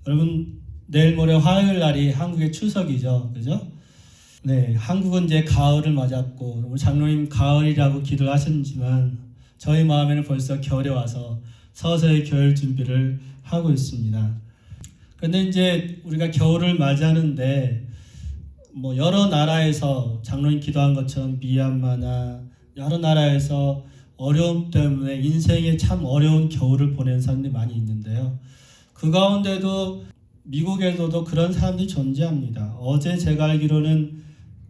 여러분 내일 모레 화요일 날이 한국의 추석이죠, 그죠? 네, 한국은 이제 가을을 맞았고 우리 장로님 가을이라고 기도를 하셨지만 저희 마음에는 벌써 겨울이 와서 서서히 겨울 준비를 하고 있습니다. 그런데 이제 우리가 겨울을 맞이하는데 뭐 여러 나라에서 장로님 기도한 것처럼 미얀마나 여러 나라에서 어려움 때문에 인생에 참 어려운 겨울을 보낸 사람들이 많이 있는데요. 그 가운데도 미국에서도 그런 사람들이 존재합니다. 어제 제가 알기로는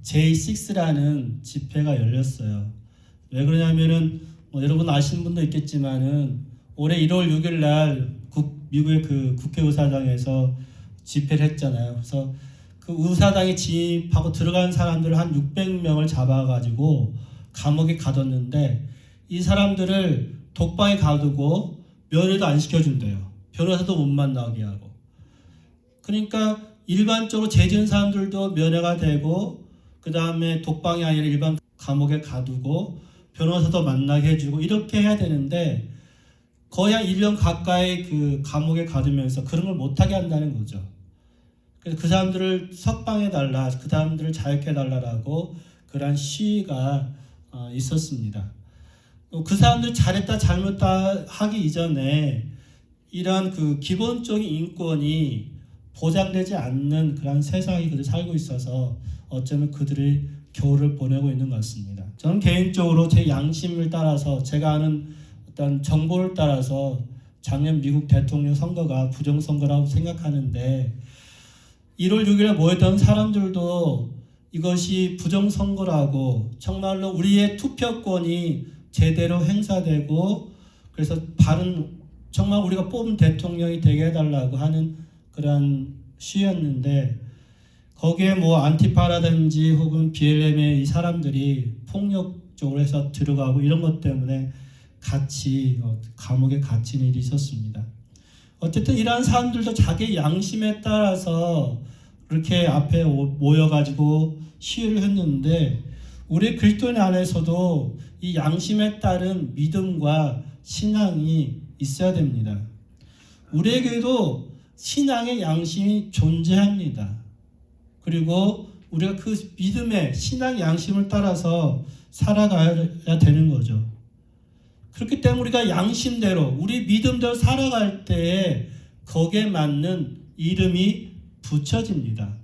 J6라는 집회가 열렸어요. 왜 그러냐면은 여러분 아시는 분도 있겠지만은 올해 1월 6일 날 미국의 그 국회의사당에서 집회를 했잖아요. 그래서 그 의사당에 진입하고 들어간 사람들을 한 600명을 잡아가지고 감옥에 가뒀는데 이 사람들을 독방에 가두고 면회도 안 시켜준대요. 변호사도 못 만나게 하고. 그러니까 일반적으로 죄 지은 사람들도 면회가 되고 그 다음에 독방이 아니라 일반 감옥에 가두고 변호사도 만나게 해주고 이렇게 해야 되는데 거의 한 1년 가까이 그 감옥에 가두면서 그런 걸 못하게 한다는 거죠. 그래서 그 사람들을 석방해달라, 그 사람들을 자유케 해달라라고 그러한 시위가 있었습니다. 그 사람들이 잘했다 잘못했다 하기 이전에 이러한 그 기본적인 인권이 보장되지 않는 그런 세상이 그들 살고 있어서 어쩌면 그들이 겨울을 보내고 있는 것 같습니다. 저는 개인적으로 제 양심을 따라서 제가 아는 어떤 정보를 따라서 작년 미국 대통령 선거가 부정선거라고 생각하는데 1월 6일에 모였던 사람들도 이것이 부정선거라고 정말로 우리의 투표권이 제대로 행사되고 그래서 바른 정말 우리가 뽑은 대통령이 되게 해달라고 하는 그런 시위였는데 거기에 뭐 안티파라든지 혹은 BLM의 이 사람들이 폭력적으로 해서 들어가고 이런 것 때문에 같이 감옥에 갇힌 일이 있었습니다. 어쨌든 이러한 사람들도 자기 양심에 따라서 그렇게 앞에 모여가지고 시위를 했는데 우리 그리스도인 안에서도 이 양심에 따른 믿음과 신앙이 있어야 됩니다. 우리에게도 신앙의 양심이 존재합니다. 그리고 우리가 그 믿음의 신앙 양심을 따라서 살아가야 되는 거죠. 그렇기 때문에 우리가 양심대로 우리 믿음대로 살아갈 때에 거기에 맞는 이름이 붙여집니다.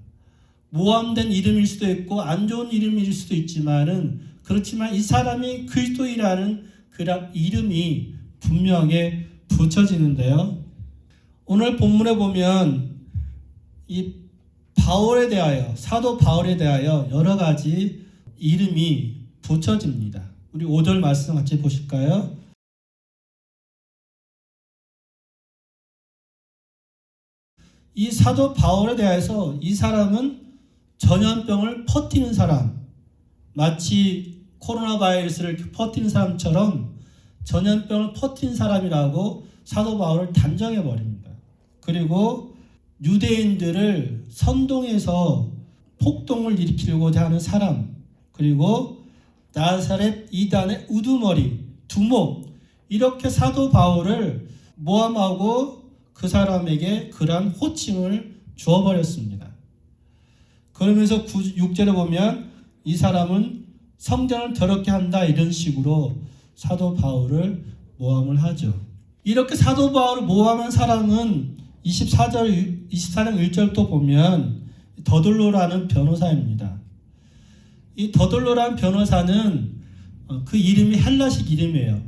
모함된 이름일 수도 있고 안 좋은 이름일 수도 있지만은 그렇지만 이 사람이 그리스도이라는 그런 이름이 분명히 붙여지는데요. 오늘 본문에 보면 이 바울에 대하여 사도 바울에 대하여 여러 가지 이름이 붙여집니다. 우리 5절 말씀 같이 보실까요? 이 사도 바울에 대해서 이 사람은 전염병을 퍼뜨리는 사람, 마치 코로나 바이러스를 퍼뜨리는 사람처럼 전염병을 퍼뜨린 사람이라고 사도 바울을 단정해 버립니다. 그리고 유대인들을 선동해서 폭동을 일으키려고자 하는 사람, 그리고 나사렛 이단의 우두머리, 두목, 이렇게 사도 바울을 모함하고 그 사람에게 그러한 호칭을 주어버렸습니다. 그러면서 6절에 보면 이 사람은 성전을 더럽게 한다 이런 식으로 사도 바울을 모함을 하죠. 이렇게 사도 바울을 모함한 사람은 24장 1절도 보면 더돌로라는 변호사입니다. 이 더돌로라는 변호사는 그 이름이 헬라식 이름이에요.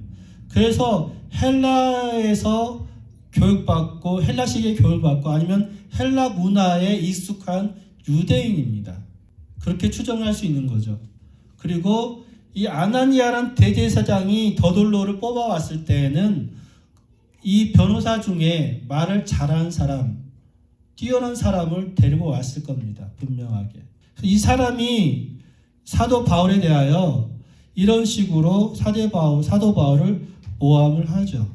그래서 헬라에서 교육받고 헬라식의 교육받고 아니면 헬라 문화에 익숙한 유대인입니다. 그렇게 추정할 수 있는 거죠. 그리고 이 아나니아라는 대제사장이 더돌로를 뽑아왔을 때에는 이 변호사 중에 말을 잘하는 사람, 뛰어난 사람을 데리고 왔을 겁니다. 분명하게. 이 사람이 사도 바울에 대하여 이런 식으로 사도 바울을 모함을 하죠.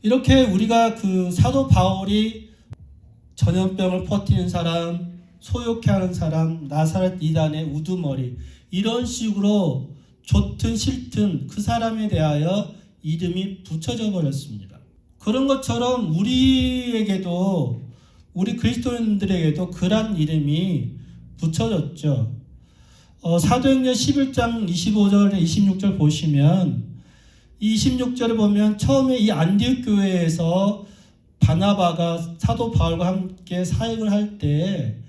이렇게 우리가 그 사도 바울이 전염병을 퍼뜨리는 사람, 소욕해 하는 사람, 나사렛 이단의 우두머리 이런 식으로 좋든 싫든 그 사람에 대하여 이름이 붙여져 버렸습니다. 그런 것처럼 우리에게도 우리 그리스도인들에게도 그런 이름이 붙여졌죠. 사도행전 11장 25절에 26절 보시면 이 26절을 보면 처음에 이 안디옥 교회에서 바나바가 사도 바울과 함께 사역을 할 때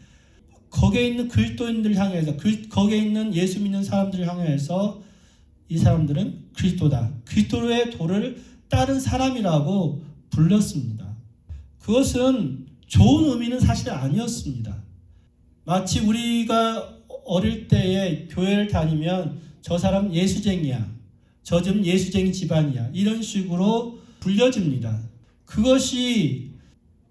거기에 있는 그리스도인들 향해서 거기에 있는 예수 믿는 사람들을 향해서 이 사람들은 그리스도다. 그리스도의 도를 따른 사람이라고 불렀습니다. 그것은 좋은 의미는 사실 아니었습니다. 마치 우리가 어릴 때에 교회를 다니면 저 사람 예수쟁이야. 저 집 예수쟁이 집안이야. 이런 식으로 불려집니다. 그것이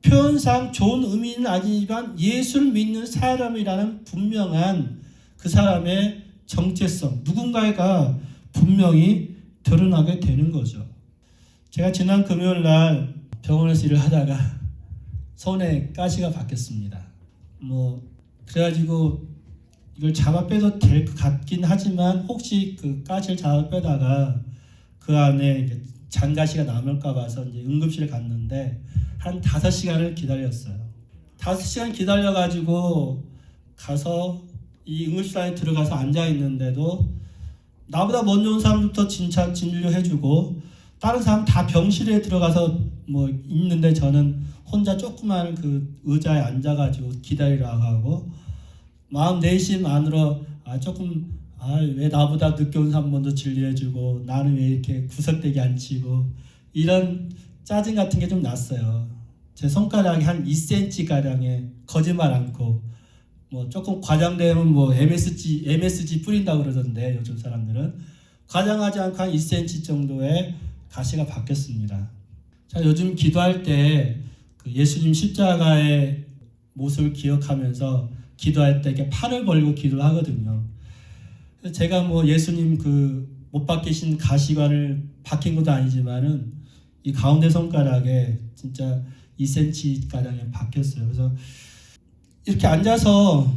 표현상 좋은 의미는 아니지만 예수를 믿는 사람이라는 분명한 그 사람의 정체성, 누군가가 분명히 드러나게 되는 거죠. 제가 지난 금요일 날 병원에서 일을 하다가 손에 가시가 박혔습니다. 그래가지고 이걸 잡아 빼도 될 것 같긴 하지만 혹시 그 가시를 잡아 빼다가 그 안에 잔가시가 남을까 봐서 이제 응급실에 갔는데 한 5시간을 기다렸어요. 5시간 기다려가지고 가서 이 응급실 안에 들어가서 앉아 있는데도 나보다 먼저 온 사람부터 진료해주고 다른 사람 다 병실에 들어가서 있는데 저는 혼자 조그만 그 의자에 앉아가지고 기다리러 가고 마음 내심 안으로 왜 나보다 늦게 온 사람 먼저 진료해주고 나는 왜 이렇게 구석대기 앉히고 이런 짜증 같은 게 좀 났어요. 제 손가락이 한 2cm 가량에 거짓말 않고 조금 과장되면 MSG 뿌린다고 그러던데 요즘 사람들은 과장하지 않고 한 2cm 정도의 가시가 박혔습니다. 자, 요즘 기도할 때 그 예수님 십자가의 모습을 기억하면서 기도할 때 이렇게 팔을 벌리고 기도를 하거든요. 그래서 제가 예수님 그 못 박히신 가시관을 박힌 것도 아니지만은 이 가운데 손가락에 진짜 2cm 가량에 박혔어요. 그래서 이렇게 앉아서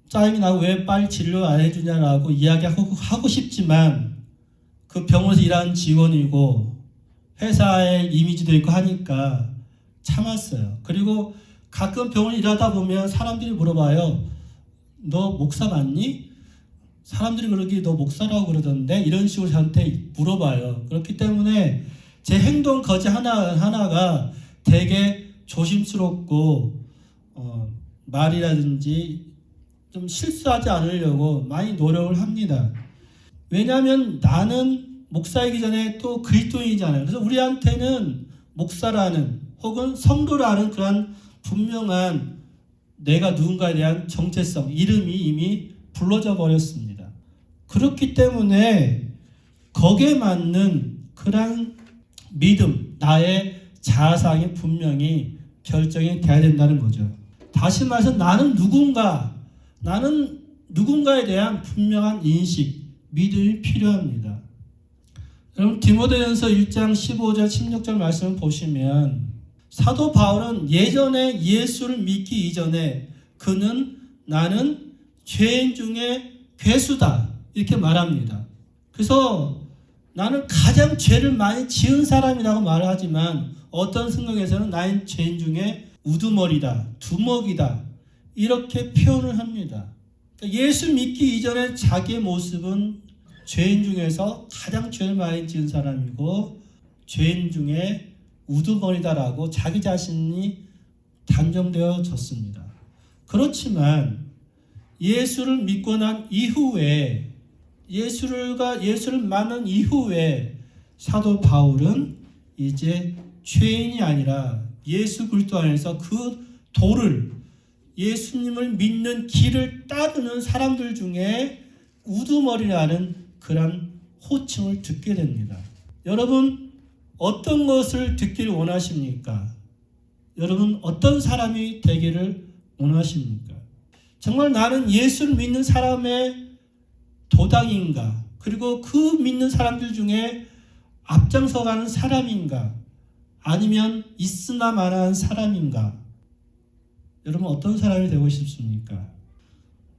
짜증이 나고 왜 빨리 진료 안 해주냐라고 이야기하고 싶지만 그 병원에서 일하는 직원이고 회사의 이미지도 있고 하니까 참았어요. 그리고 가끔 병원 일하다 보면 사람들이 물어봐요. 너 목사 맞니? 사람들이 그러기 너 목사라고 그러던데 이런 식으로 저한테 물어봐요. 그렇기 때문에 제 행동 거지 하나가 되게 조심스럽고 말이라든지 좀 실수하지 않으려고 많이 노력을 합니다. 왜냐하면 나는 목사이기 전에 또 그리스도인이잖아요. 그래서 우리한테는 목사라는 혹은 성도라는 그런 분명한 내가 누군가에 대한 정체성, 이름이 이미 불러져 버렸습니다. 그렇기 때문에 거기에 맞는 그런 믿음, 나의 자아상이 분명히 결정이 돼야 된다는 거죠. 다시 말해서 나는 누군가에 대한 분명한 인식, 믿음이 필요합니다. 여러분 디모데전서 1장 15절 16절 말씀을 보시면 사도 바울은 예전에 예수를 믿기 이전에 나는 죄인 중에 괴수다 이렇게 말합니다. 그래서 나는 가장 죄를 많이 지은 사람이라고 말하지만 어떤 성경에서는 나는 죄인 중에 우두머리다, 두먹이다 이렇게 표현을 합니다. 예수 믿기 이전에 자기의 모습은 죄인 중에서 가장 죄를 많이 지은 사람이고 죄인 중에 우두머리다라고 자기 자신이 단정되어졌습니다. 그렇지만 예수를 믿고 난 이후에 예수를 만난 이후에 사도 바울은 이제 죄인이 아니라 예수 그리스도 안에서 그 도를 예수님을 믿는 길을 따르는 사람들 중에 우두머리라는 그런 호칭을 듣게 됩니다. 여러분 어떤 것을 듣기를 원하십니까? 여러분 어떤 사람이 되기를 원하십니까? 정말 나는 예수를 믿는 사람의 도당인가? 그리고 그 믿는 사람들 중에 앞장서가는 사람인가? 아니면 있으나 마나한 사람인가? 여러분 어떤 사람이 되고 싶습니까?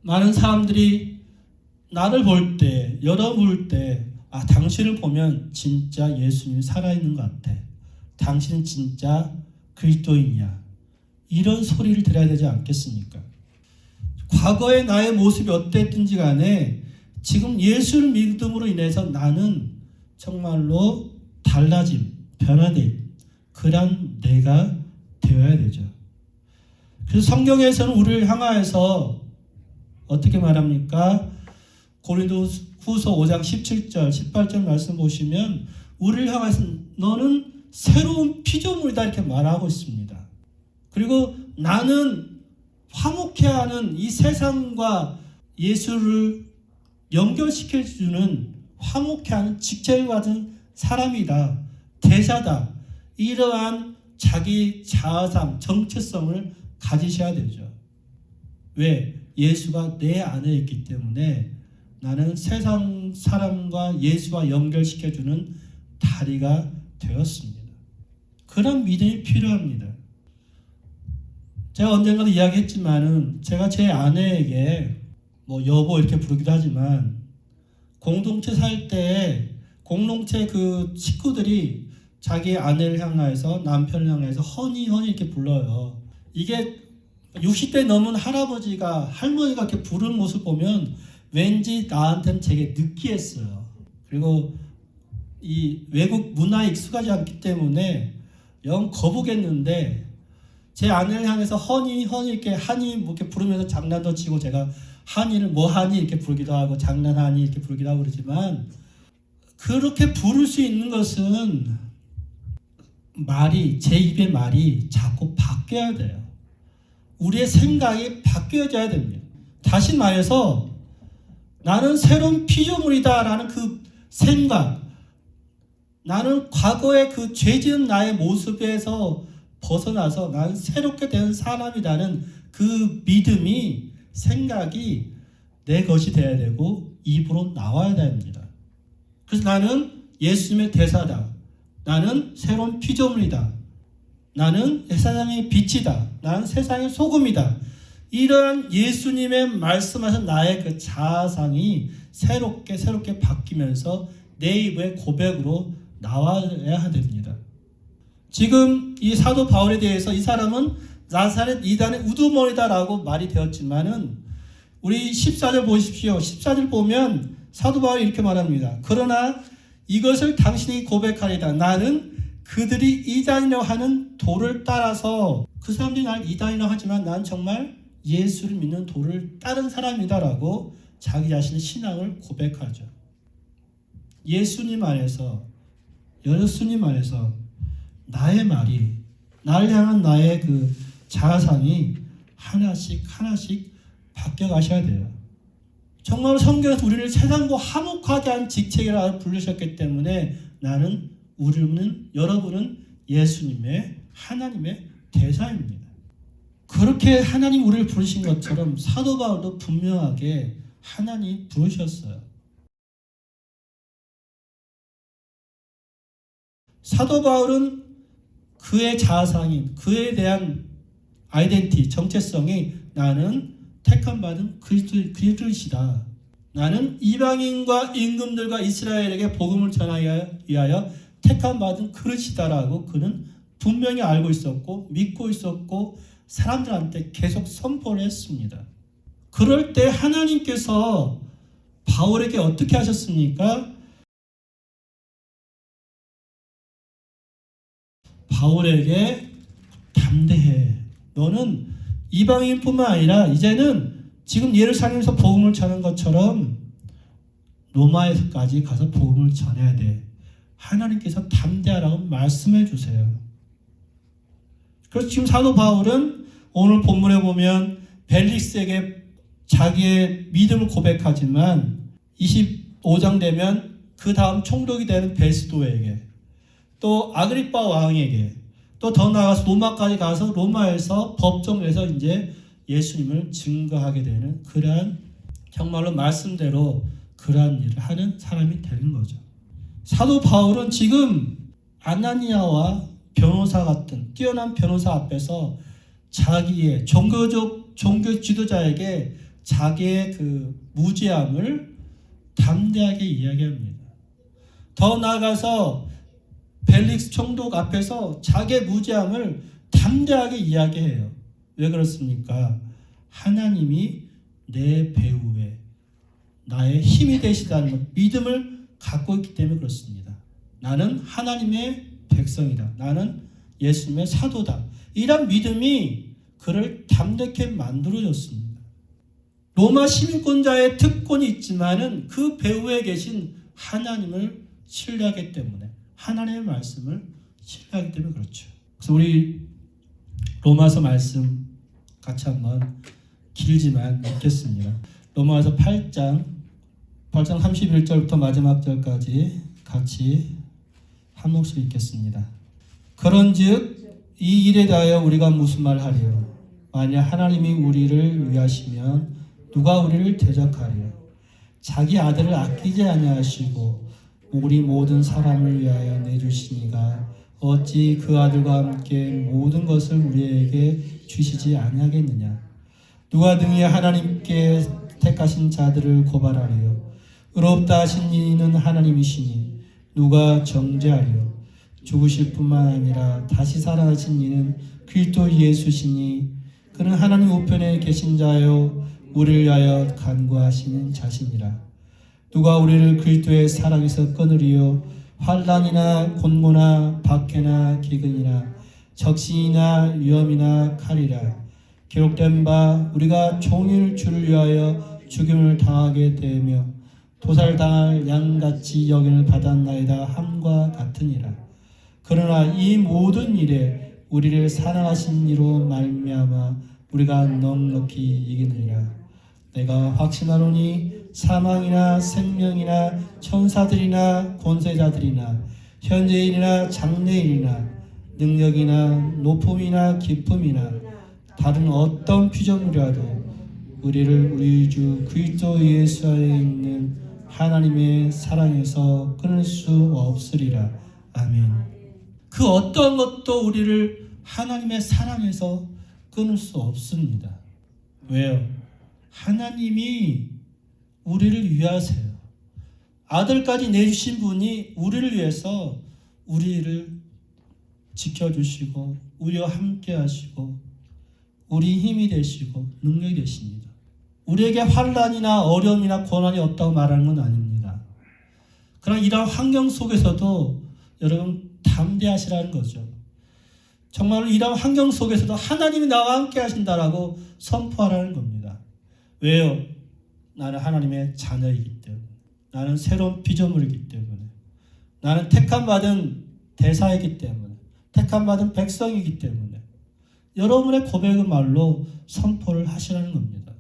많은 사람들이 나를 볼 때, 여러분 볼 때 당신을 보면 진짜 예수님이 살아있는 것 같아. 당신은 진짜 그리스도인이야. 이런 소리를 들어야 되지 않겠습니까? 과거의 나의 모습이 어땠든지 간에 지금 예수를 믿음으로 인해서 나는 정말로 달라짐, 변화된 그런 내가 되어야 되죠. 그래서 성경에서는 우리를 향하여서 어떻게 말합니까? 고린도후서 5장 17절, 18절 말씀 보시면 우리를 향해서 너는 새로운 피조물이다 이렇게 말하고 있습니다. 그리고 나는 화목해하는 이 세상과 예수를 연결시켜주는 화목해하는 직책을 받은 사람이다. 대사다. 이러한 자기 자아상, 정체성을 가지셔야 되죠. 왜? 예수가 내 안에 있기 때문에 나는 세상 사람과 예수와 연결시켜주는 다리가 되었습니다. 그런 믿음이 필요합니다. 제가 언젠가도 이야기했지만은 제가 제 아내에게 뭐 여보 이렇게 부르기도 하지만 공동체 살 때 공동체 그 식구들이 자기 아내를 향해서 남편을 향해서 허니 이렇게 불러요. 이게 60대 넘은 할아버지가 할머니가 이렇게 부르는 모습 보면 왠지 나한테는 되게 느끼했어요. 그리고 이 외국 문화에 익숙하지 않기 때문에 영 거북했는데 제 아내를 향해서 허니 이렇게 하니 뭐 이렇게 부르면서 장난도 치고 제가 하니를 뭐 하니 이렇게 부르기도 하고 장난하니 이렇게 부르기도 하고 그러지만 그렇게 부를 수 있는 것은 말이 제 입의 말이 자꾸 바뀌어야 돼요. 우리의 생각이 바뀌어져야 됩니다. 다시 말해서 나는 새로운 피조물이다 라는 그 생각, 나는 과거의 그 죄지은 나의 모습에서 벗어나서 나는 새롭게 된 사람이라는 그 믿음이 생각이 내 것이 되어야 되고 입으로 나와야 됩니다. 그래서 나는 예수님의 대사다. 나는 새로운 피조물이다. 나는 세상의 빛이다. 나는 세상의 소금이다. 이러한 예수님의 말씀하신 나의 그 자아상이 새롭게 바뀌면서 내 입의 고백으로 나와야 됩니다. 지금 이 사도 바울에 대해서 이 사람은 나사렛 이단의 우두머리다라고 말이 되었지만은 우리 14절 보십시오. 14절 보면 사도 바울이 이렇게 말합니다. 그러나 이것을 당신이 고백하리다. 나는 그들이 이단이라고 하는 도를 따라서 그 사람들이 날 이단이라고 하지만 난 정말 예수를 믿는 도를 따른 사람이다라고 자기 자신의 신앙을 고백하죠. 예수님 안에서 나의 말이 나를 향한 나의 그 자아상이 하나씩 바뀌어 가셔야 돼요. 정말 성경에서 우리를 세상과 화목하게 한 직책이라 부르셨기 때문에 여러분은 예수님의 하나님의 대사입니다. 그렇게 하나님 우리를 부르신 것처럼 사도 바울도 분명하게 하나님 부르셨어요. 사도 바울은 그의 자아상인 그에 대한 아이덴티티, 정체성이 나는 택함 받은 그리스도이시다. 나는 이방인과 임금들과 이스라엘에게 복음을 전하기 위하여 택함 받은 그릇이다라고 그는 분명히 알고 있었고 믿고 있었고 사람들한테 계속 선포를 했습니다. 그럴 때 하나님께서 바울에게 어떻게 하셨습니까? 바울에게 담대해. 너는 이방인뿐만 아니라 이제는 지금 예루살렘에서 복음을 전하는 것처럼 로마에서까지 가서 복음을 전해야 돼. 하나님께서 담대하라고 말씀해 주세요. 그래서 지금 사도 바울은 오늘 본문에 보면 벨릭스에게 자기의 믿음을 고백하지만 25장 되면 그 다음 총독이 되는 베스도에게 또 아그리빠 왕에게 또 더 나아가서 로마까지 가서 로마에서 법정에서 이제 예수님을 증거하게 되는 그러한 정말로 말씀대로 그러한 일을 하는 사람이 되는 거죠. 사도 바울은 지금 아나니아와 변호사 같은 뛰어난 변호사 앞에서 자기의 종교 지도자에게 자기의 그 무죄함을 담대하게 이야기합니다. 더 나아가서 벨릭스 총독 앞에서 자기의 무죄함을 담대하게 이야기해요. 왜 그렇습니까? 하나님이 내 배후에 나의 힘이 되시다는 믿음을 갖고 있기 때문에 그렇습니다. 나는 하나님의 백성이다. 나는 예수님의 사도다. 이런 믿음이 그를 담대케 만들어줬습니다. 로마 시민권자의 특권이 있지만은 그 배후에 계신 하나님을 신뢰하기 때문에, 하나님의 말씀을 신뢰하기 때문에 그렇죠. 그래서 우리 로마서 말씀 같이 한번 길지만 읽겠습니다. 로마서 8장 31절부터 마지막 절까지 같이 한 목소리 읽겠습니다. 그런즉 이 일에 대하여 우리가 무슨 말 하리요? 만약 하나님이 우리를 위하시면 누가 우리를 대적하리요? 자기 아들을 아끼지 아니하시고 우리 모든 사람을 위하여 내주시니가 어찌 그 아들과 함께 모든 것을 우리에게 주시지 아니하겠느냐? 누가 능히 하나님께 택하신 자들을 고발하리요? 의롭다 하신 이는 하나님이시니 누가 정죄하리요? 죽으실 뿐만 아니라 다시 살아나신 이는 그리스도 예수시니 그는 하나님 우편에 계신 자요 우리를 위하여 간구하시는 자신이라. 누가 우리를 그리스도의 사랑에서 끊으리요? 환난이나 곤고나 박해나 기근이나 적신이나 위험이나 칼이라. 기록된 바 우리가 종일 주를 위하여 죽임을 당하게 되며 도살당할 양같이 여김을 받았나이다 함과 같으니라. 그러나 이 모든 일에 우리를 사랑하신 이로 말미암아 우리가 넉넉히 이기느니라. 내가 확신하노니 사망이나 생명이나 천사들이나 권세자들이나 현재인이나 장래인이나 능력이나 높음이나 기쁨이나 다른 어떤 피조물이라도 우리를 우리 주 그리스도 예수 안에 있는 하나님의 사랑에서 끊을 수 없으리라. 아멘. 그 어떤 것도 우리를 하나님의 사랑에서 끊을 수 없습니다. 왜요? 하나님이 우리를 위하세요. 아들까지 내주신 분이 우리를 위해서 우리를 지켜주시고 우리와 함께 하시고 우리 힘이 되시고 능력이 되십니다. 우리에게 환난이나 어려움이나 고난이 없다고 말하는 건 아닙니다. 그러나 이런 환경 속에서도 여러분 담대하시라는 거죠. 정말로 이런 환경 속에서도 하나님이 나와 함께 하신다라고 선포하라는 겁니다. 왜요? 나는 하나님의 자녀이기 때문에, 나는 새로운 피조물이기 때문에, 나는 택함받은 대사이기 때문에, 택함받은 백성이기 때문에 여러분의 고백의 말로 선포를 하시라는 겁니다.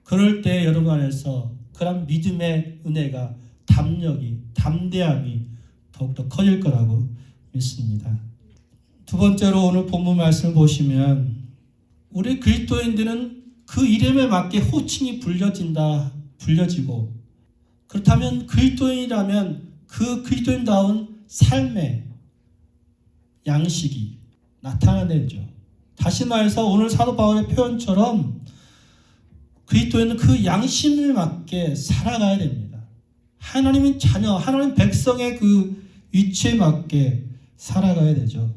그럴 때 여러분 안에서 그런 믿음의 은혜가, 담력이, 담대함이 더욱더 커질 거라고 믿습니다. 두 번째로 오늘 본문 말씀을 보시면 우리 그리스도인들은 그 이름에 맞게 호칭이 불려지고 그렇다면 그리스도인이라면 그 그리스도인다운 삶의 양식이 나타나야죠. 다시 말해서 오늘 사도 바울의 표현처럼 그리스도인은 그 양심을 맞게 살아가야 됩니다. 하나님의 자녀, 하나님 백성의 그 위치에 맞게 살아가야 되죠.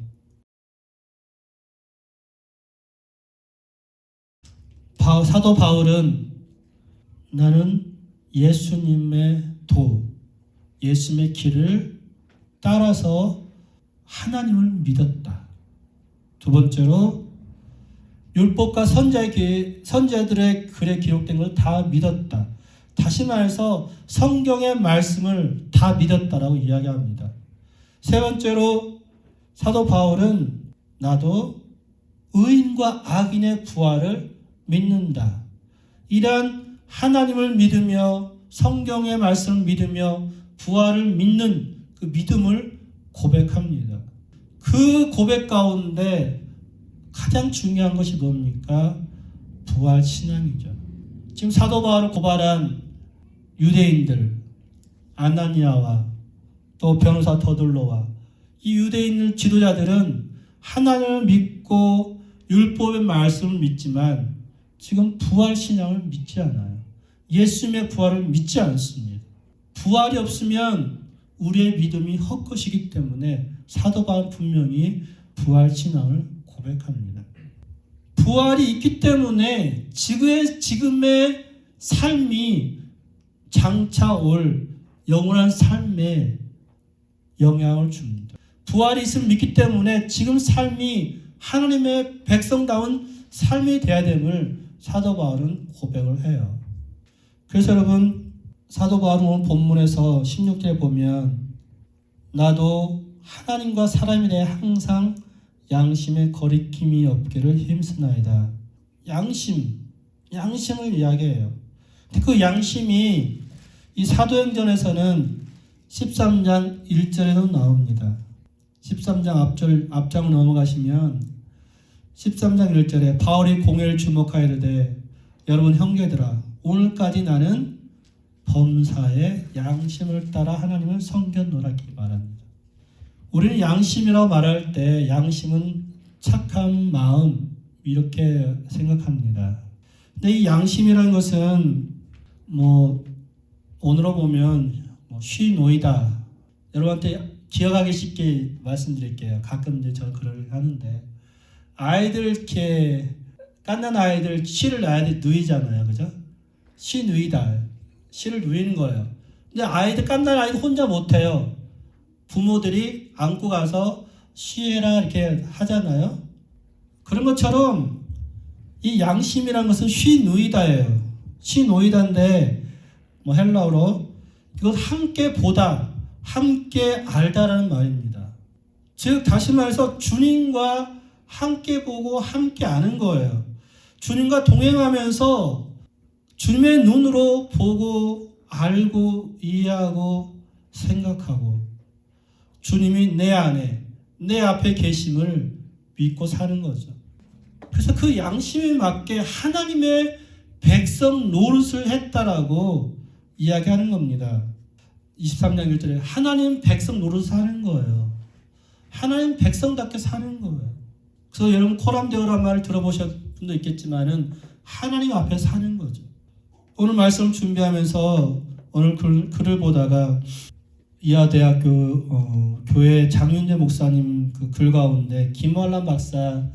사도 바울은 나는 예수님의 예수님의 길을 따라서 하나님을 믿었다. 두 번째로 율법과 선지자들의 글에 기록된 걸 다 믿었다. 다시 말해서 성경의 말씀을 다 믿었다라고 이야기합니다. 세 번째로 사도 바울은 나도 의인과 악인의 부활을 믿는다. 이러한 하나님을 믿으며 성경의 말씀을 믿으며 부활을 믿는 그 믿음을 고백합니다. 그 고백 가운데 가장 중요한 것이 뭡니까? 부활 신앙이죠. 지금 사도 바울을 고발한 유대인들, 아나니아와 또 변호사 더둘로와 이 유대인 지도자들은 하나님을 믿고 율법의 말씀을 믿지만 지금 부활 신앙을 믿지 않아요. 예수님의 부활을 믿지 않습니다. 부활이 없으면 우리의 믿음이 헛것이기 때문에 사도 바울은 분명히 부활 신앙을 고백합니다. 부활이 있기 때문에 지금의 삶이 장차 올 영원한 삶에 영향을 줍니다. 부활이 있음을 믿기 때문에 지금 삶이 하나님의 백성다운 삶이 되어야 됨을 사도 바울은 고백을 해요. 그래서 여러분, 사도 바울은 오늘 본문에서 16절에 보면 나도 하나님과 사람에 대해 항상 양심의 거리낌이 없기를 힘쓰나이다. 양심을 이야기해요. 그 양심이 이 사도행전에서는 13장 1절에도 나옵니다. 13장 앞장을 넘어가시면 13장 1절에 바울이 공회를 주목하여 이르되 여러분 형제들아 오늘까지 나는 범사의 양심을 따라 하나님을 섬겼노라 이렇게 말합니다. 우리는 양심이라고 말할 때 양심은 착한 마음 이렇게 생각합니다. 근데 이 양심이라는 것은 오늘로 보면 쉬노이다. 여러분한테 기억하기 쉽게 말씀드릴게요. 가끔 이제 저는 그걸 하는데 아이들 이렇게 깐난 아이들 쉬를 놔야 돼 누이잖아요, 그죠? 쉬 누이다. 쉬를 누이는 거예요. 근데 아이들 깐난 아이들 혼자 못 해요. 부모들이 안고 가서 쉬해라 이렇게 하잖아요. 그런 것처럼 이 양심이라는 것은 쉬 누이다예요. 쉬 누이다인데 헬라어로 이것 함께 보다, 함께 알다라는 말입니다. 즉 다시 말해서 주님과 함께 보고 함께 아는 거예요. 주님과 동행하면서 주님의 눈으로 보고 알고 이해하고 생각하고 주님이 내 안에 내 앞에 계심을 믿고 사는 거죠. 그래서 그 양심에 맞게 하나님의 백성 노릇을 했다라고 이야기하는 겁니다. 23장 1절에 하나님 백성 노릇을 하는 거예요. 하나님 백성답게 사는 거예요. 그래서 여러분 코람데오라는 말을 들어보신 분도 있겠지만은 하나님 앞에 사는 거죠. 오늘 말씀을 준비하면서 오늘 글을 보다가 이하대학교 교회 장윤재 목사님 그 글 가운데 김월란 박사의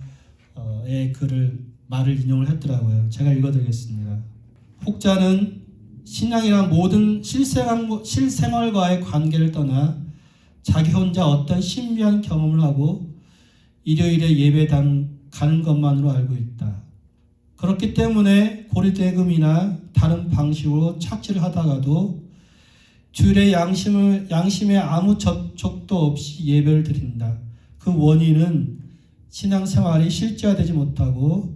말을 인용을 했더라고요. 제가 읽어드리겠습니다. 혹자는 신앙이란 모든 실생활과의 관계를 떠나 자기 혼자 어떤 신비한 경험을 하고 일요일에 예배당 가는 것만으로 알고 있다. 그렇기 때문에 고리대금이나 다른 방식으로 착취를 하다가도 주일에 양심에 아무 접촉도 없이 예배를 드린다. 그 원인은 신앙생활이 실제화되지 못하고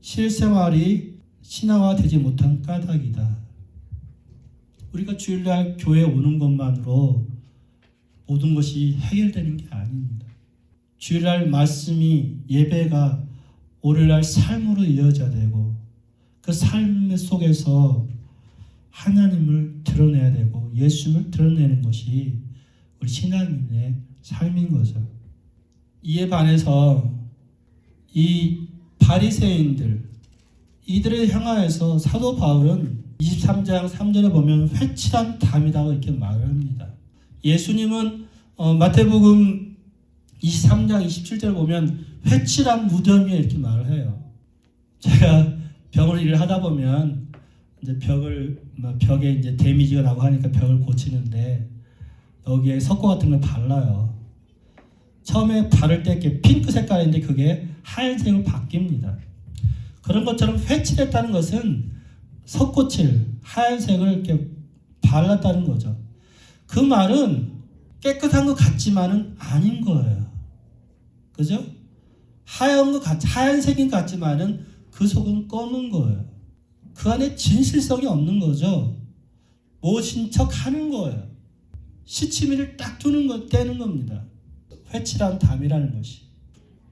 실생활이 신앙화되지 못한 까닭이다. 우리가 주일날 교회에 오는 것만으로 모든 것이 해결되는 게 아닙니다. 주일날 말씀이 예배가 오늘날 삶으로 이어져야 되고 그 삶 속에서 하나님을 드러내야 되고 예수님을 드러내는 것이 우리 신앙인의 삶인 거죠. 이에 반해서 이 바리새인들 이들을 향하여서 사도 바울은 23장 3절에 보면 회칠한 담이라고 이렇게 말을 합니다. 예수님은 마태복음 23장 27절에 보면 회칠한 무덤이에 이렇게 말을 해요. 제가 벽을 일을 하다 보면 이제 벽에 이제 데미지가 나고 하니까 벽을 고치는데 여기에 석고 같은 걸 발라요. 처음에 바를 때 이렇게 핑크 색깔인데 그게 하얀색으로 바뀝니다. 그런 것처럼 회칠했다는 것은 석고칠, 하얀색을 이렇게 발랐다는 거죠. 그 말은 깨끗한 것 같지만은 아닌 거예요. 그죠? 하얀색인 것 같지만은 그 속은 검은 거예요. 그 안에 진실성이 없는 거죠. 모신 척 하는 거예요. 시치미를 딱 떼는 겁니다. 회칠한 담이라는 것이.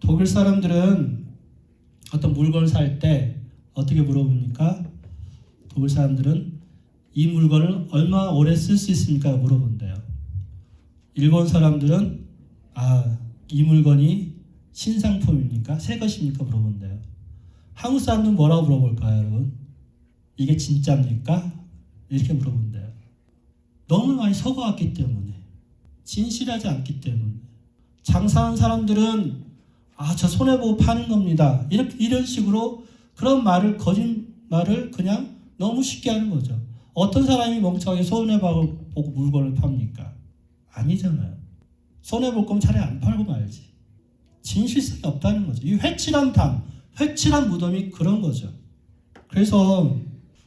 독일 사람들은 어떤 물건을 살 때 어떻게 물어봅니까? 독일 사람들은 이 물건을 얼마나 오래 쓸 수 있습니까? 물어본대요. 일본 사람들은 이 물건이 신상품입니까? 새 것입니까? 물어본대요. 한국 사람들은 뭐라고 물어볼까요, 여러분? 이게 진짜입니까? 이렇게 물어본대요. 너무 많이 속아왔기 때문에, 진실하지 않기 때문에. 장사하는 사람들은 저 손해보고 파는 겁니다. 이런 식으로 그런 말을, 거짓말을 그냥 너무 쉽게 하는 거죠. 어떤 사람이 멍청하게 손해보고 물건을 팝니까? 아니잖아요. 손해볼 거면 차라리 안 팔고 말지. 진실성이 없다는 거죠. 이 회칠한 담, 회칠한 무덤이 그런 거죠. 그래서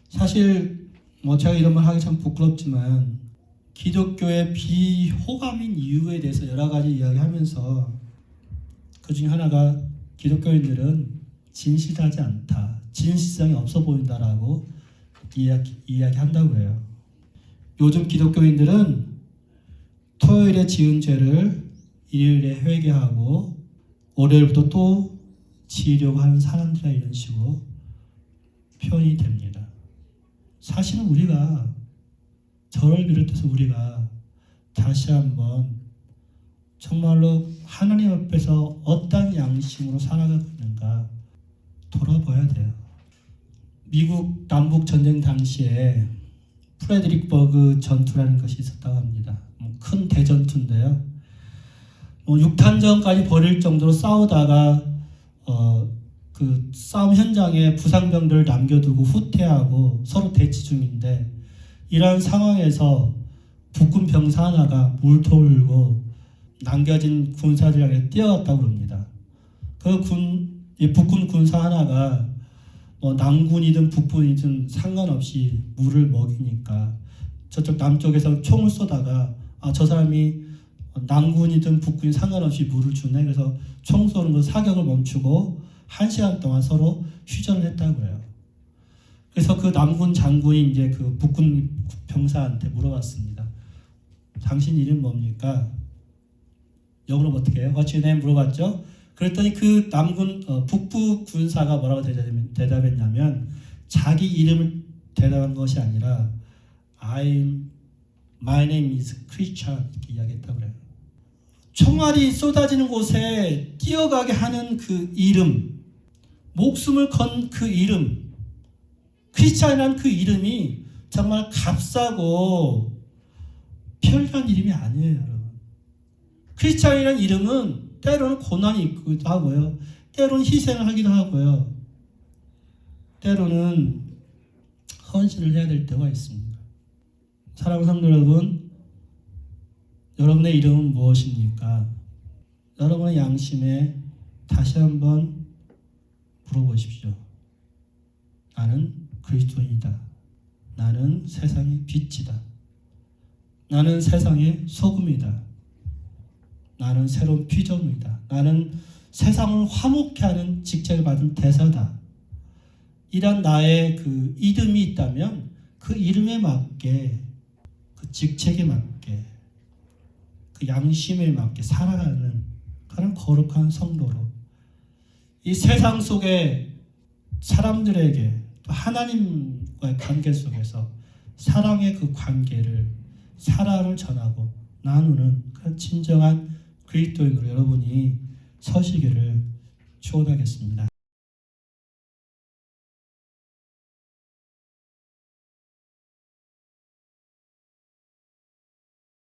사실 제가 이런 말 하기 참 부끄럽지만 기독교의 비호감인 이유에 대해서 여러 가지 이야기하면서 그 중에 하나가 기독교인들은 진실하지 않다, 진실성이 없어 보인다라고 이야기한다고 해요. 요즘 기독교인들은 토요일에 지은 죄를 일요일에 회개하고 월요일부터 또 지으려고 하는 사람들이라 이런 식으로 표현이 됩니다. 사실은 우리가 저를 비롯해서 우리가 다시 한번 정말로 하나님 앞에서 어떤 양심으로 살아가고 있는가 돌아봐야 돼요. 미국 남북 전쟁 당시에 프레드릭버그 전투라는 것이 있었다고 합니다. 큰 대전투인데요. 6탄전까지 벌일 정도로 싸우다가 그 싸움 현장에 부상병들을 남겨두고 후퇴하고 서로 대치 중인데, 이러한 상황에서 북군 병사 하나가 물통을 들고 남겨진 군사들에게 뛰어갔다고 합니다. 이 북군 군사 하나가 남군이든 북군이든 상관없이 물을 먹이니까 저쪽 남쪽에서 총을 쏘다가 저 사람이 남군이든 북군이 상관없이 물을 주네. 그래서 총 쏘는 거 사격을 멈추고 1시간 동안 서로 휴전을 했다고 해요. 그래서 그 남군 장군이 이제 그 북군 병사한테 물어봤습니다. 당신 이름 뭡니까? 영어로 어떻게 해요? What's your name? 물어봤죠. 그랬더니 그 남군 북부 군사가 뭐라고 대답했냐면, 자기 이름을 대답한 것이 아니라 My name is Christian 이렇게 이야기했다고 그래요. 총알이 쏟아지는 곳에 뛰어가게 하는 그 이름, 목숨을 건 그 이름, 크리스찬이라는 그 이름이 정말 값싸고 편리한 이름이 아니에요, 여러분. 크리스찬이라는 이름은 때로는 고난이 있기도 하고요, 때로는 희생을 하기도 하고요, 때로는 헌신을 해야 될 때가 있습니다. 사랑하는 성도 여러분, 여러분의 이름은 무엇입니까? 여러분의 양심에 다시 한번 물어보십시오. 나는 그리스도인이다. 나는 세상의 빛이다. 나는 세상의 소금이다. 나는 새로운 피조물이다. 나는 세상을 화목케 하는 직책을 받은 대사다. 이런 나의 그 이름이 있다면 그 이름에 맞게, 그 직책에 맞게, 그 양심에 맞게 살아가는 그런 거룩한 성도로 이 세상 속에 사람들에게 또 하나님과의 관계 속에서 사랑의 그 관계를, 사랑을 전하고 나누는 그런 진정한 그리스도인으로 여러분이 서시기를 축원하겠습니다.